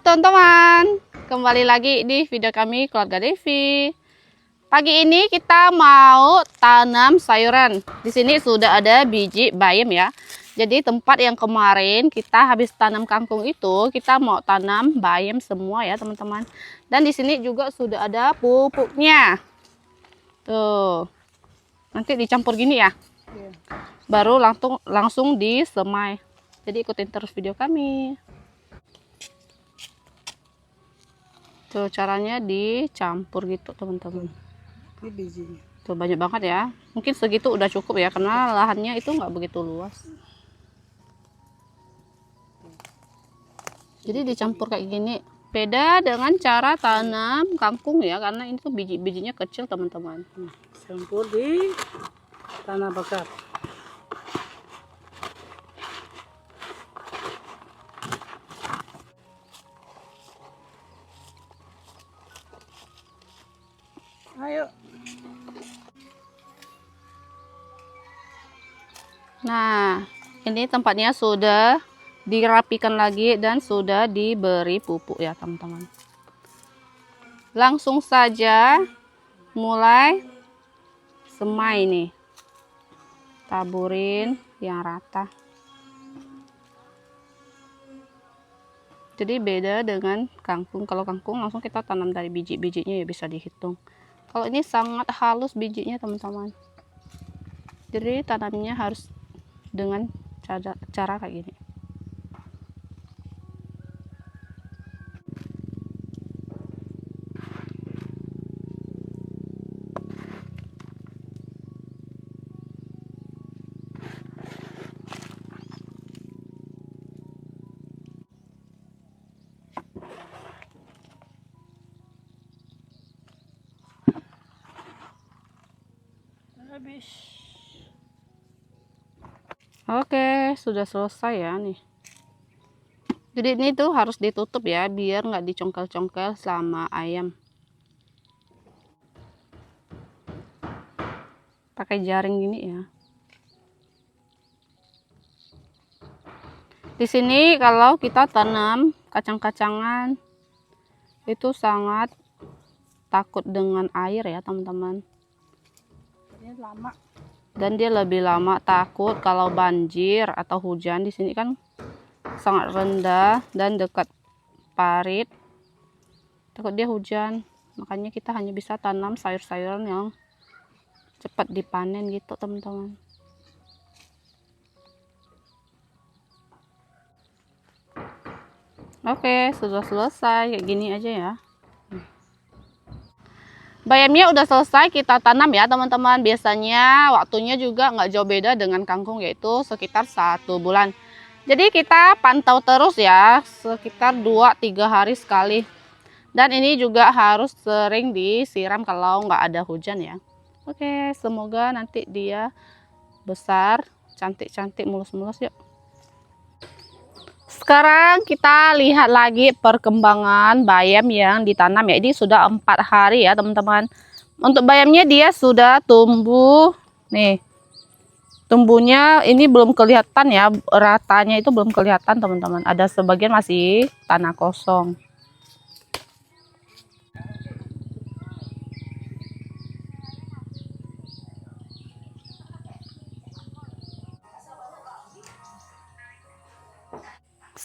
teman-teman, kembali lagi di video kami Keluarga Devi. Pagi ini kita mau tanam sayuran. Di sini sudah ada biji bayam ya. Jadi tempat yang kemarin kita habis tanam kangkung itu, kita mau tanam bayam semua ya teman-teman. Dan di sini juga sudah ada pupuknya. Tuh, nanti dicampur gini ya. Baru langsung disemai. Jadi ikutin terus video kami. Tuh caranya dicampur gitu teman-teman. Ini bijinya. Tuh banyak banget ya. Mungkin segitu udah cukup ya karena lahannya itu nggak begitu luas. Jadi dicampur kayak gini. Beda dengan cara tanam kangkung ya, karena ini tuh biji-bijinya kecil teman-teman. Campur di tanah bakar. Ayo. Nah, ini tempatnya sudah dirapikan lagi dan sudah diberi pupuk ya teman-teman. Langsung saja mulai semai nih. Taburin yang rata. Jadi beda dengan kangkung. Kalau kangkung langsung kita tanam dari biji-bijinya ya bisa dihitung. Kalau ini sangat halus bijinya teman-teman. Jadi tanamnya harus dengan cara kayak gini. Habis. Oke, sudah selesai ya nih. Jadi ini tuh harus ditutup ya biar nggak dicongkel-congkel sama ayam. Pakai jaring gini ya. Di sini kalau kita tanam kacang-kacangan itu sangat takut dengan air ya teman-teman. Ini lama. Dan dia lebih lama takut kalau banjir atau hujan. Di sini kan sangat rendah dan dekat parit. Takut dia hujan. Makanya kita hanya bisa tanam sayur-sayuran yang cepat dipanen gitu teman-teman. Oke, sudah selesai kayak gini aja ya. Bayamnya udah selesai kita tanam ya teman-teman. Biasanya waktunya juga nggak jauh beda dengan kangkung, yaitu sekitar 1 bulan. Jadi kita pantau terus ya, sekitar 2-3 hari sekali. Dan ini juga harus sering disiram kalau nggak ada hujan ya. Oke, semoga nanti dia besar, cantik-cantik, mulus-mulus yuk. Sekarang kita lihat lagi perkembangan bayam yang ditanam ya. Ini sudah 4 hari ya teman-teman. Untuk bayamnya dia sudah tumbuh. Nih, tumbuhnya ini belum kelihatan ya. Ratanya itu belum kelihatan teman-teman. Ada sebagian masih tanah kosong.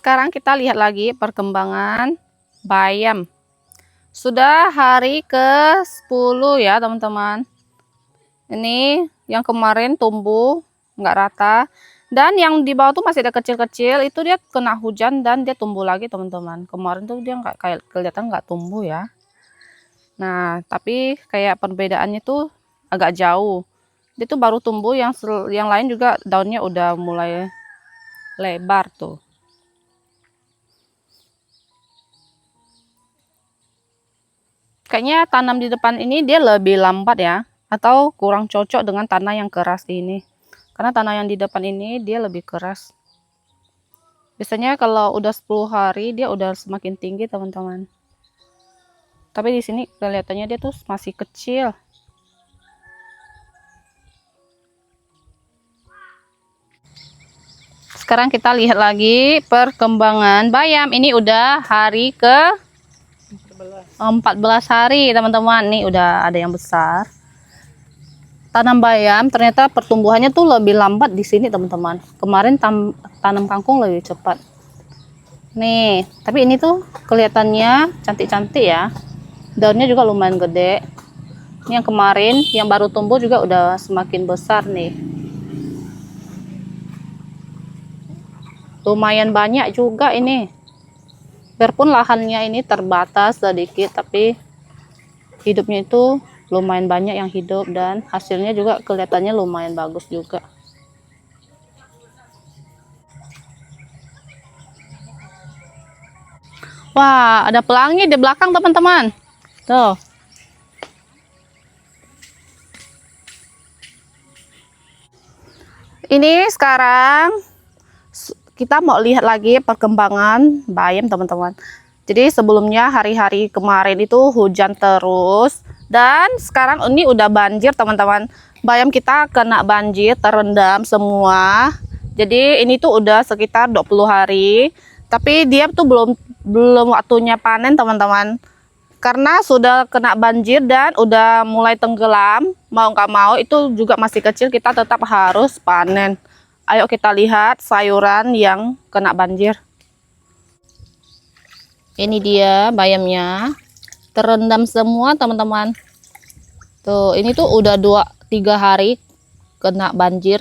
Sekarang kita lihat lagi perkembangan bayam. Sudah hari ke-10 ya teman-teman. Ini yang kemarin tumbuh nggak rata. Dan yang di bawah tuh masih ada kecil-kecil. Itu dia kena hujan dan dia tumbuh lagi teman-teman. Kemarin tuh dia nggak kayak kelihatan nggak tumbuh ya. Nah tapi kayak perbedaannya tuh agak jauh. Dia tuh baru tumbuh, yang lain juga daunnya udah mulai lebar tuh. Kayaknya tanam di depan ini dia lebih lambat ya, atau kurang cocok dengan tanah yang keras ini. Karena tanah yang di depan ini dia lebih keras. Biasanya kalau udah 10 hari dia udah semakin tinggi teman-teman. Tapi di sini kelihatannya dia tuh masih kecil. Sekarang kita lihat lagi perkembangan bayam. Ini udah hari ke 14 hari, teman-teman. Nih udah ada yang besar. Tanam bayam ternyata pertumbuhannya tuh lebih lambat di sini, teman-teman. Kemarin tanam kangkung lebih cepat. Nih, tapi ini tuh kelihatannya cantik-cantik ya. Daunnya juga lumayan gede. Ini yang kemarin, yang baru tumbuh juga udah semakin besar nih. Lumayan banyak juga ini. Biarpun lahannya ini terbatas sedikit, tapi hidupnya itu lumayan banyak yang hidup dan hasilnya juga kelihatannya lumayan bagus juga. Wah, ada pelangi di belakang, teman-teman. Tuh. Ini sekarang kita mau lihat lagi perkembangan bayam, teman-teman. Jadi sebelumnya hari-hari kemarin itu hujan terus dan sekarang ini udah banjir, teman-teman. Bayam kita kena banjir, terendam semua. Jadi ini tuh udah sekitar 20 hari, tapi dia tuh belum waktunya panen, teman-teman. Karena sudah kena banjir dan udah mulai tenggelam, mau nggak mau itu juga masih kecil, kita tetap harus panen. Ayo kita lihat sayuran yang kena banjir. Ini dia bayamnya, terendam semua, teman-teman. Tuh, ini tuh udah 2-3 hari kena banjir.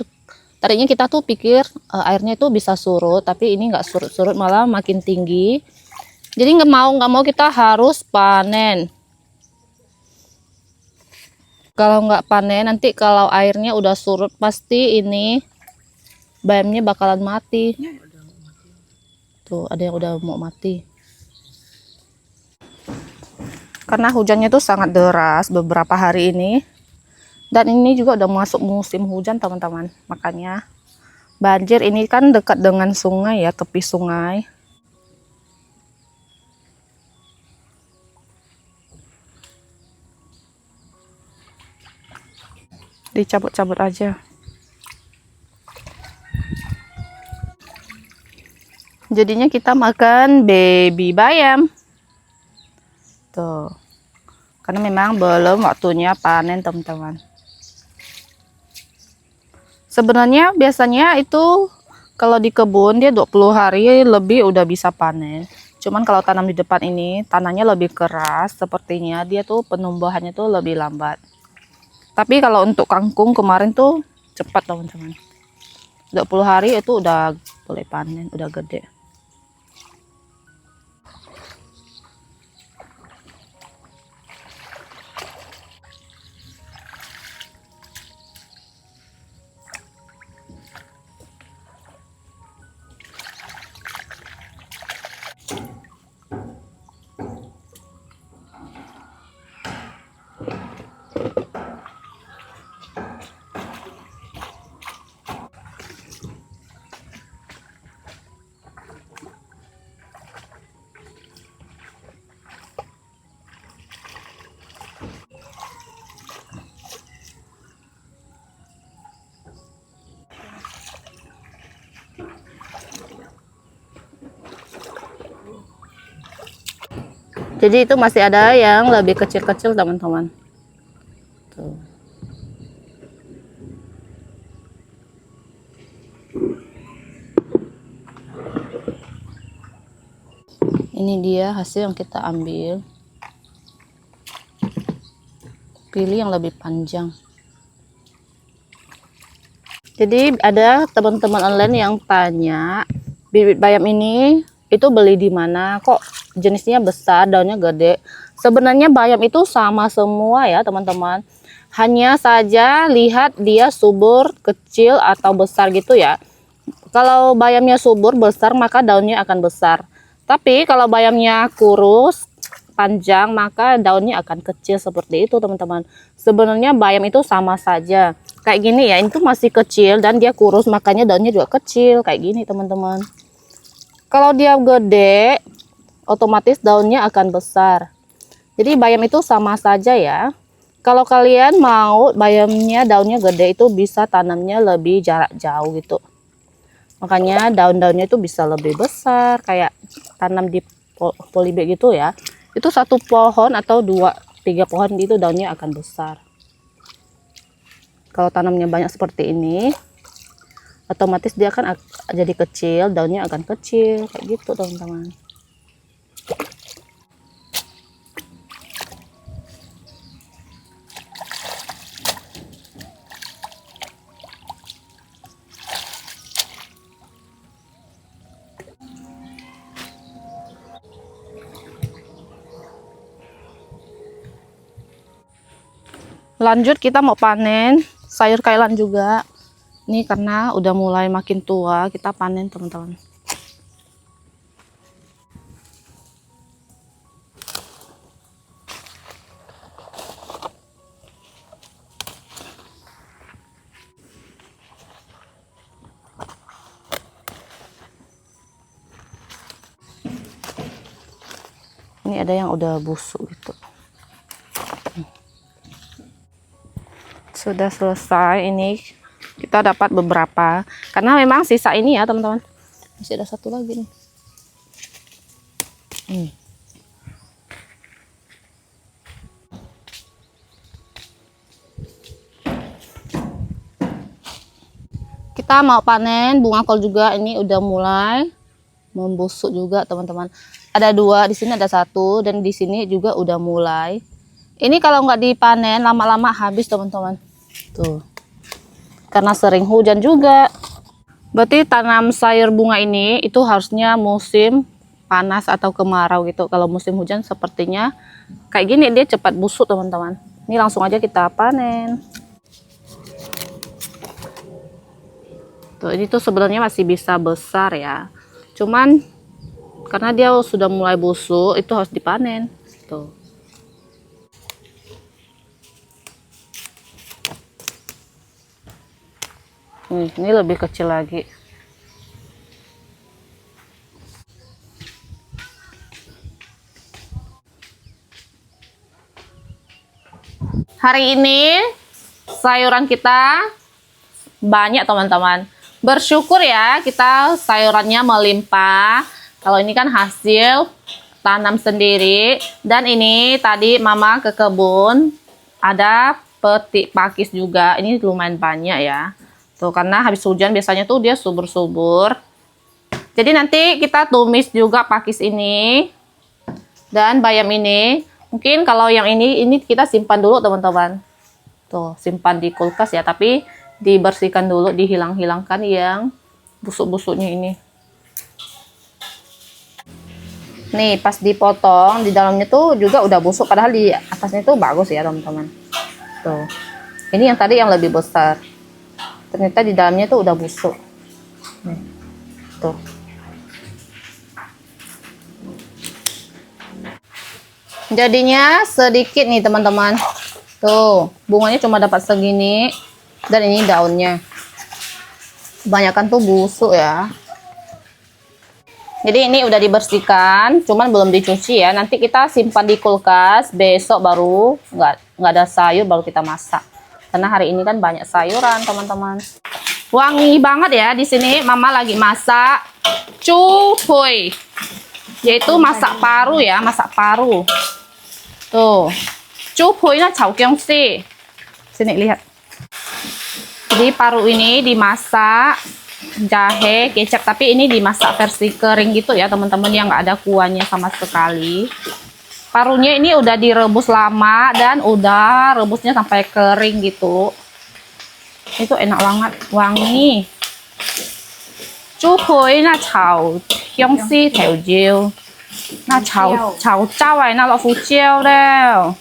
Tadinya kita tuh pikir airnya itu bisa surut, tapi ini nggak surut-surut, malah makin tinggi. Jadi nggak mau kita harus panen. Kalau nggak panen, nanti kalau airnya udah surut, pasti ini bayamnya bakalan mati. Tuh, ada yang udah mau mati. Karena hujannya tuh sangat deras beberapa hari ini. Dan ini juga udah masuk musim hujan, teman-teman. Makanya banjir, ini kan dekat dengan sungai ya, tepi sungai. Dicabut-cabut aja. Jadinya kita makan baby bayam. Tuh. Karena memang belum waktunya panen, teman-teman. Sebenarnya biasanya itu kalau di kebun dia 20 hari lebih udah bisa panen. Cuman kalau tanam di depan ini tanahnya lebih keras, sepertinya dia tuh penumbuhannya tuh lebih lambat. Tapi kalau untuk kangkung kemarin tuh cepat, teman-teman. 20 hari itu udah boleh panen, udah gede. Jadi itu masih ada yang lebih kecil-kecil, teman-teman. Tuh. Ini dia hasil yang kita ambil. Pilih yang lebih panjang. Jadi ada teman-teman online yang tanya, bibit bayam ini itu beli di mana, kok jenisnya besar, daunnya gede. Sebenarnya bayam itu sama semua ya, teman-teman. Hanya saja lihat dia subur, kecil atau besar gitu ya. Kalau bayamnya subur, besar, maka daunnya akan besar. Tapi kalau bayamnya kurus, panjang, maka daunnya akan kecil seperti itu, teman-teman. Sebenarnya bayam itu sama saja. Kayak gini ya, itu masih kecil dan dia kurus, makanya daunnya juga kecil. Kayak gini, teman-teman. Kalau dia gede, otomatis daunnya akan besar. Jadi bayam itu sama saja ya. Kalau kalian mau bayamnya daunnya gede, itu bisa tanamnya lebih jarak jauh gitu. Makanya daun-daunnya itu bisa lebih besar, kayak tanam di polybag gitu ya. Itu satu pohon atau 2-3 pohon itu daunnya akan besar. Kalau tanamnya banyak seperti ini, otomatis dia akan jadi kecil, daunnya akan kecil kayak gitu teman-teman. Lanjut kita mau panen sayur kailan juga. Ini karena udah mulai makin tua, kita panen teman-teman. Ini ada yang udah busuk gitu. Sudah selesai, ini kita dapat beberapa. Karena memang sisa ini ya teman-teman. Masih ada satu lagi nih. Kita mau panen bunga kol juga, ini udah mulai membusuk juga teman-teman. Ada 2 di sini, ada 1 dan di sini juga udah mulai. Ini kalau nggak dipanen lama-lama habis teman-teman. Tuh. Karena sering hujan juga. Berarti tanam sayur bunga ini itu harusnya musim panas atau kemarau gitu. Kalau musim hujan sepertinya kayak gini dia cepat busuk teman-teman. Ini langsung aja kita panen. Tuh, ini tuh sebenarnya masih bisa besar ya. Cuman karena dia sudah mulai busuk, itu harus dipanen. Tuh. Ini lebih kecil lagi. Hari ini sayuran kita banyak teman-teman. Bersyukur ya kita sayurannya melimpah. Kalau ini kan hasil tanam sendiri. Dan ini tadi mama ke kebun ada petik pakis juga. Ini lumayan banyak ya. Tuh, karena habis hujan biasanya tuh dia subur-subur. Jadi nanti kita tumis juga pakis ini dan bayam ini. Mungkin kalau yang ini kita simpan dulu teman-teman. Tuh, simpan di kulkas ya, tapi dibersihkan dulu, dihilang-hilangkan yang busuk-busuknya ini. Nih, pas dipotong di dalamnya tuh juga udah busuk, padahal di atasnya tuh bagus ya teman-teman. Tuh. Ini yang tadi yang lebih besar. Ternyata di dalamnya tuh udah busuk. Nih. Tuh. Jadinya sedikit nih teman-teman. Tuh, bunganya cuma dapat segini dan ini daunnya. Kebanyakan tuh busuk ya. Jadi ini udah dibersihkan, cuman belum dicuci ya. Nanti kita simpan di kulkas, besok baru nggak ada sayur baru kita masak. Karena hari ini kan banyak sayuran, teman-teman. Wangi banget ya di sini. Mama lagi masak cuy, yaitu masak paru ya, masak paru. Tuh, cuy-nya caogyongsi. Sini lihat. Jadi paru ini dimasak jahe, kecap, tapi ini dimasak versi kering gitu ya, teman-teman, yang nggak ada kuahnya sama sekali. Parunya ini udah direbus lama dan udah rebusnya sampai kering gitu. Itu enak banget, wangi. Cuy na chao hyong si teo jiu. Na chao chao ai na lo fu jiu deh.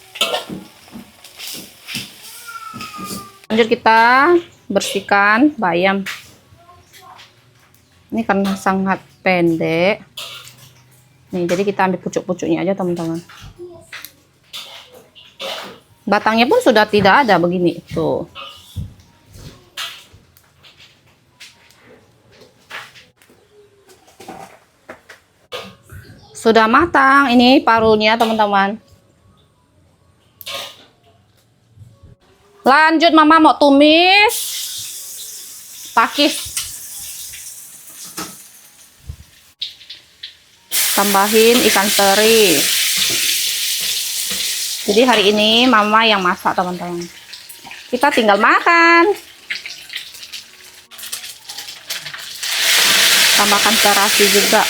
Lanjut kita bersihkan bayam. Ini karena sangat pendek. Nih, jadi kita ambil pucuk-pucuknya aja, teman-teman. Batangnya pun sudah tidak ada begini. Tuh. Sudah matang ini parunya, teman-teman. Lanjut mama mau tumis pakis. Tambahin ikan teri. Jadi hari ini mama yang masak, teman-teman. Kita tinggal makan. Tambahkan terasi juga.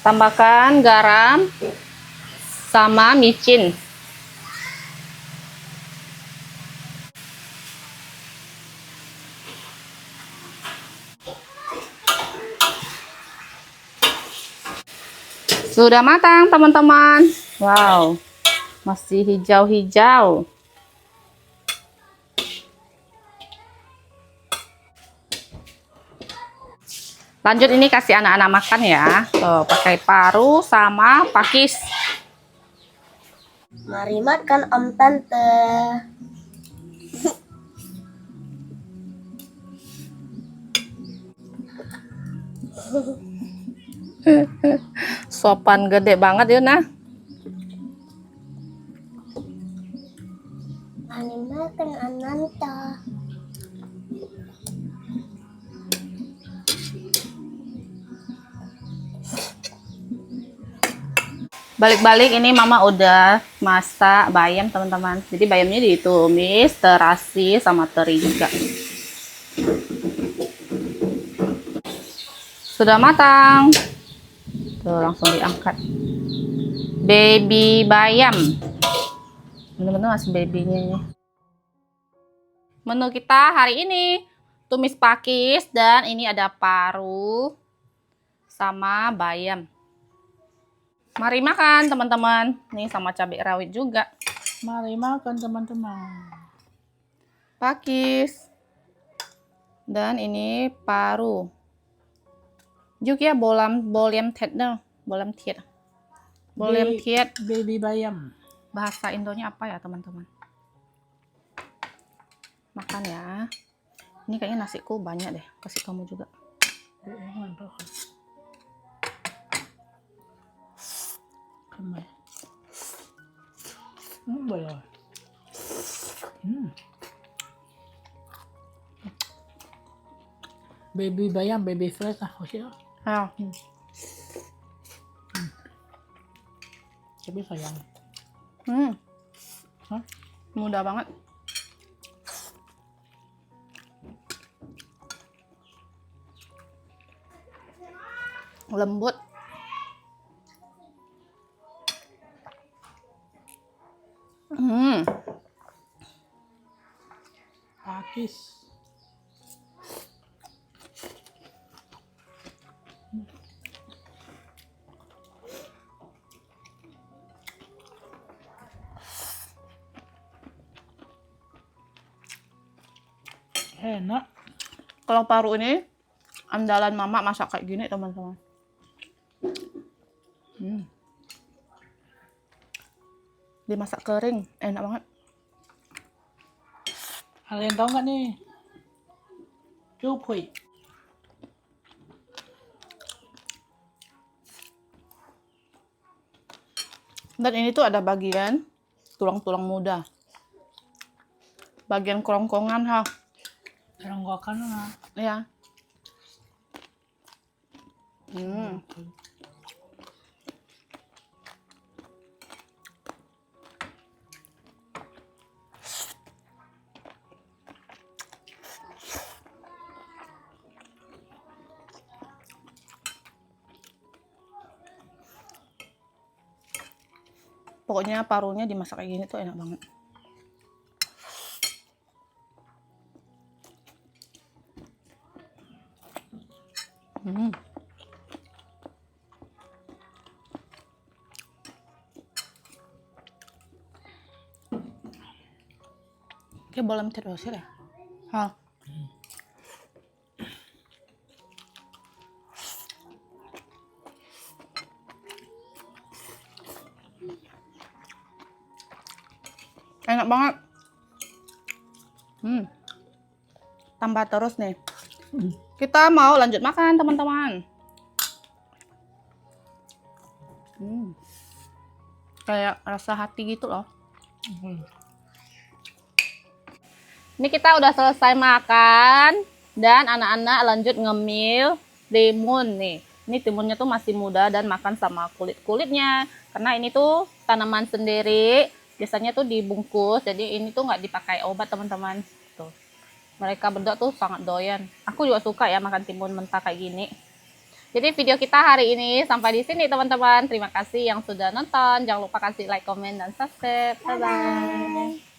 Tambahkan garam sama micin. Sudah matang, teman-teman. Wow, masih hijau-hijau. Lanjut ini kasih anak-anak makan ya. Tuh, pakai paru sama pakis. Mari makan Om Tante. Sopan gede banget ya, nah. Mari makan Ananta. Balik-balik ini mama udah masak bayam, teman-teman. Jadi bayamnya ditumis, terasi sama teri juga. Sudah matang. Tuh, langsung diangkat. Baby bayam. Bener-bener masih babynya ini. Menu kita hari ini tumis pakis dan ini ada paru sama bayam. Mari makan, teman-teman. Nih sama cabai rawit juga. Mari makan teman-teman. Pakis. Dan ini paru. Juga bolam thiệt đâu. Bolam thiệt. Bolam thiệt. Baby bayam. Bahasa Indonya apa ya, teman-teman? Makan ya. Ini kayaknya nasiku banyak deh. Kasih kamu juga. Boleh. Baby bayam, baby fresh lah, masih. Ayo. Tapi sayang. Hah? Mudah banget. Lembut. Pakis. Enak. Kalau paru ini andalan mama masak kayak gini, teman-teman. Dimasak kering, enak banget. Kalian tahu nggak nih? Cupui. Dan ini tuh ada bagian tulang-tulang muda. Bagian kerongkongan, ha. Kerongkongan lah. Ya. Pokoknya parunya dimasak kayak gini tuh enak banget. Cái bolem terus ya. Ha. Enak banget. Tambah terus nih. Kita mau lanjut makan, teman-teman. Kayak rasa hati gitu loh. Hmm. Ini kita udah selesai makan dan anak-anak lanjut ngemil timun nih. Ini timunnya tuh masih muda dan makan sama kulit-kulitnya. Karena ini tuh tanaman sendiri, biasanya tuh dibungkus. Jadi ini tuh nggak dipakai obat teman-teman. Tuh. Mereka berdua tuh sangat doyan. Aku juga suka ya makan timun mentah kayak gini. Jadi video kita hari ini sampai di sini teman-teman. Terima kasih yang sudah nonton. Jangan lupa kasih like, komen, dan subscribe. Bye-bye.